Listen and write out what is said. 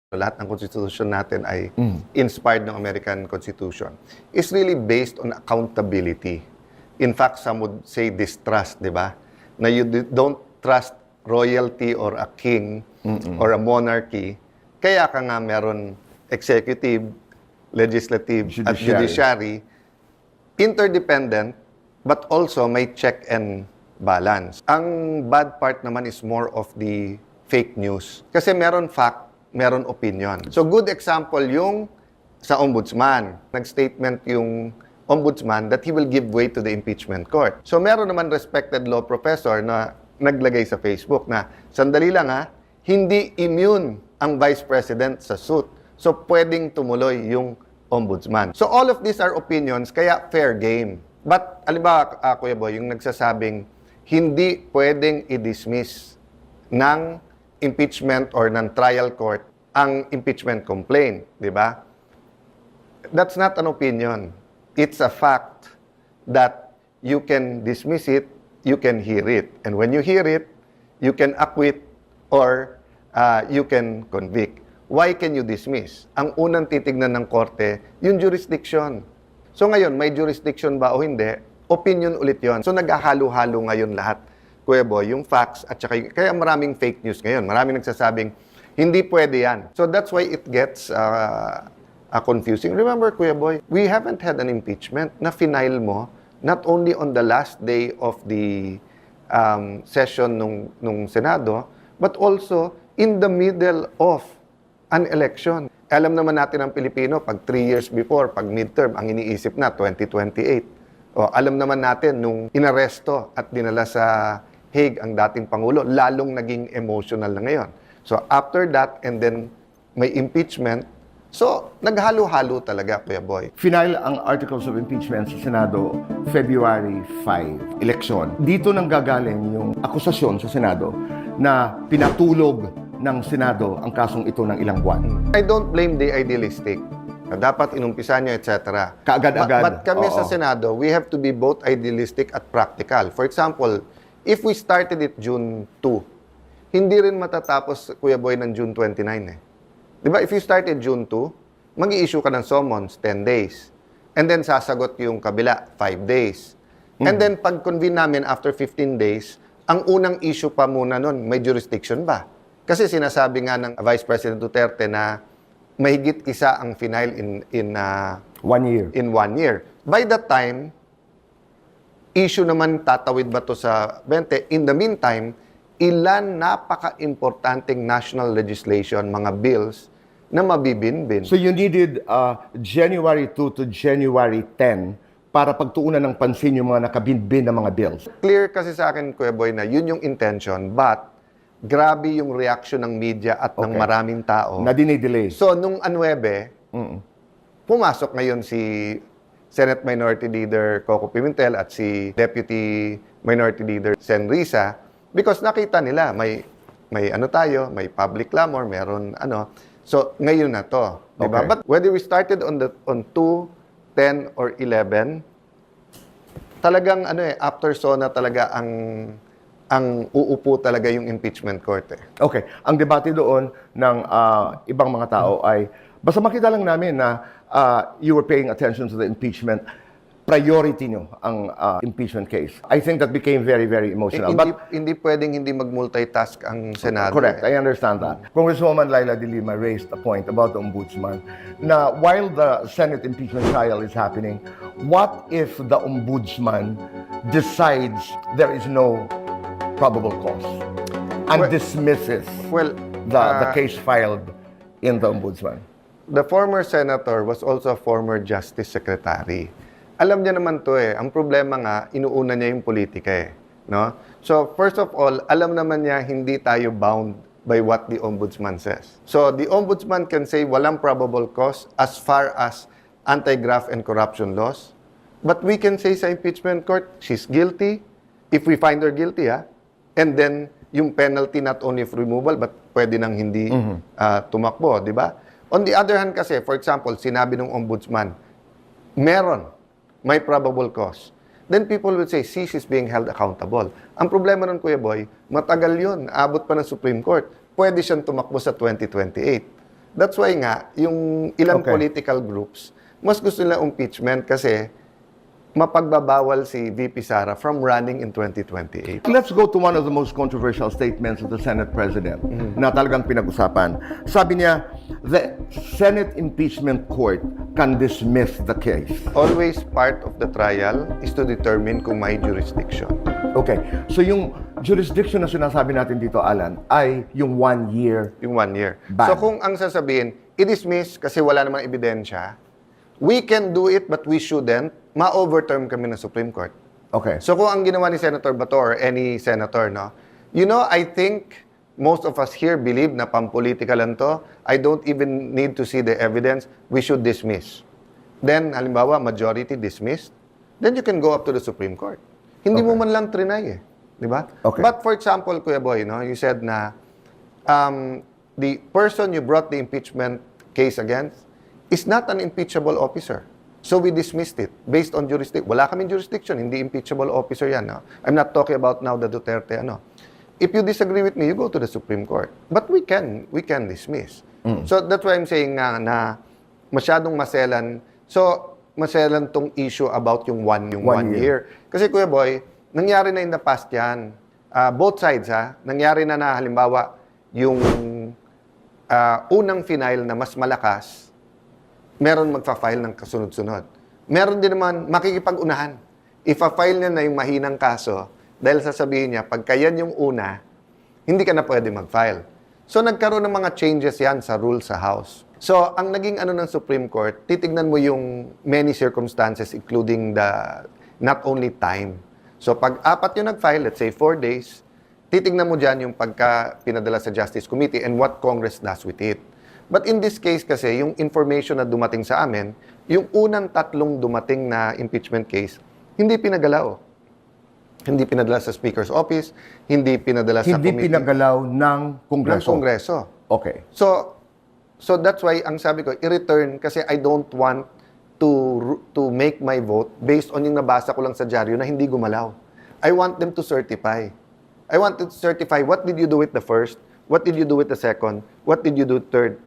lahat ng constitution natin ay inspired ng American Constitution, is really based on accountability. In fact, some would say distrust, di ba? Na you don't trust royalty or a king or a monarchy, kaya ka nga meron executive, legislative, at judiciary, interdependent, but also may check and balance. Ang bad part naman is more of the fake news. Kasi meron fact, meron opinion. So good example yung sa ombudsman. Nag-statement yung ombudsman that he will give way to the impeachment court. So meron naman respected law professor na naglagay sa Facebook na, sandali lang ha, hindi immune ang vice president sa suit. So pwedeng tumuloy yung ombudsman. So all of these are opinions, kaya fair game. But, alimbawa, Kuya Boy, yung nagsasabing hindi pwedeng i-dismiss ng impeachment or ng trial court ang impeachment complaint, di ba? That's not an opinion. It's a fact that you can dismiss it, you can hear it. And when you hear it, you can acquit or you can convict. Why can you dismiss? Ang unang titignan ng korte, yung jurisdiction. So ngayon, may jurisdiction ba o hindi? Opinion ulit yon. So naghahalo-halo ngayon lahat, Kuya Boy, yung facts at saka kaya maraming fake news ngayon. Maraming nagsasabing, hindi pwede yan. So that's why it gets confusing. Remember, Kuya Boy, we haven't had an impeachment na final mo not only on the last day of the session nung Senado, but also in the middle of an election. Alam naman natin ang Pilipino, pag 3 years before, pag midterm, ang iniisip na 2028. O, alam naman natin, nung inaresto at dinala sa Hague ang dating Pangulo, lalong naging emotional na ngayon. So, after that, and then may impeachment, so, naghalo-halo talaga, Kuya Boy. Final ang articles of impeachment sa Senado, February 5, eleksyon. Dito nang gagaling yung akusasyon sa Senado na pinatulog ng Senado ang kasong ito ng ilang buwan. I don't blame the idealistic. Dapat inumpisa nyo, etc. Kaagad-agad. But kami sa Senado, we have to be both idealistic at practical. For example, if we started it June 2, hindi rin matatapos, Kuya Boy, ng June 29 eh. Di ba? If you started June 2, mag-i-issue ka ng summons, 10 days. And then sasagot yung kabila, 5 days. And then pag-convene namin after 15 days, ang unang issue pa muna nun, may jurisdiction ba? Kasi sinasabi nga ng Vice President Duterte na mahigit isa ang final in 1 year. In 1 year. By that time, issue naman tatawid ba to sa 20? In the meantime, ilan napaka-importanting national legislation, mga bills, na mabibinbin. So you needed January 2 to January 10 para pagtuunan ng pansin yung mga nakabinbin na mga bills. Clear kasi sa akin, Kuya Boy, na yun yung intention, but grabe yung reaction ng media at ng maraming tao. Na dinidelay. So, nung 9, pumasok ngayon si Senate Minority Leader Coco Pimentel at si Deputy Minority Leader Sen Risa because nakita nila may ano tayo, may public clamor, meron ano. So, ngayon na to. Diba? But whether we started on 2, 10, or 11, talagang after SONA talaga ang uupo talaga yung impeachment court eh. Okay. Ang debate doon ng ibang mga tao ay, basta makita lang namin na you were paying attention to the impeachment, priority nyo ang impeachment case. I think that became very, very emotional. Hindi pwedeng hindi mag-multitask ang Senado. Correct. I understand that. Congresswoman Laila De Lima raised a point about the ombudsman na while the Senate impeachment trial is happening, what if the ombudsman decides there is no probable cause and dismisses the case filed in the ombudsman? The former senator was also a former justice secretary. Alam niya naman to eh. Ang problema nga, inuuna niya yung politika eh. No? So, first of all, alam naman niya hindi tayo bound by what the ombudsman says. So, the ombudsman can say walang probable cause as far as anti-graft and corruption laws. But we can say sa impeachment court, she's guilty. If we find her guilty, and then, yung penalty not only of removal, but pwede nang hindi tumakbo, di ba? On the other hand kasi, for example, sinabi ng ombudsman, may probable cause. Then people will say, see, she's being held accountable. Ang problema nun, Kuya Boy, matagal yun. Abot pa ng Supreme Court. Pwede siyang tumakbo sa 2028. That's why nga, yung ilang Okay. political groups, mas gusto nila impeachment kasi mapagbabawal si VP Sara from running in 2028. Let's go to one of the most controversial statements of the Senate President na talagang pinag-usapan. Sabi niya, the Senate Impeachment Court can dismiss the case. Always part of the trial is to determine kung may jurisdiction. Okay, so yung jurisdiction na sinasabi natin dito, Alan, ay yung 1 year. Yung 1 year. Ban. So kung ang sasabihin, i-dismiss kasi wala namang ebidensya, we can do it but we shouldn't, ma-overturn kami ng Supreme Court. Okay. So kung ang ginawa ni Senator Bato or any senator, no, I think most of us here believe na pampolitika lang to. I don't even need to see the evidence. We should dismiss. Then, halimbawa, majority dismissed. Then you can go up to the Supreme Court. Hindi mo man lang trinay eh. Di ba? Okay. But for example, Kuya Boy, you said na the person you brought the impeachment case against is not an impeachable officer. So we dismissed it based on jurisdiction. Wala kaming jurisdiction, hindi impeachable officer yan. No? I'm not talking about now the Duterte. If you disagree with me, you go to the Supreme Court. But we can dismiss. So that's why I'm saying nga na masyadong maselan. So maselan tong issue about yung one year. Kasi Kuya Boy, nangyari na in the past yan. Both sides nangyari na halimbawa yung unang final na mas malakas, meron magfa-file ng kasunod-sunod. Meron din naman makikipag-unahan. Ifa-file niya na yung mahinang kaso dahil sasabihin niya, pagka yan yung una, hindi ka na pwede mag-file. So nagkaroon ng mga changes yan sa rules sa House. So ang naging ng Supreme Court, titignan mo yung many circumstances including not only time. So pag 4 yung nag-file, let's say 4 days, titignan mo dyan yung pagka pinadala sa Justice Committee and what Congress does with it. But in this case kasi, yung information na dumating sa amin, yung unang 3 dumating na impeachment case, hindi pinagalaw. Hindi pinadala sa Speaker's Office, hindi pinadala sa Hindi committee pinagalaw ng ng Kongreso. Kongreso. Okay. So that's why ang sabi ko, i-return kasi I don't want to make my vote based on yung nabasa ko lang sa dyaryo na hindi gumalaw. I want them to certify. I want to certify what did you do with the first, what did you do with the second, what did you do third.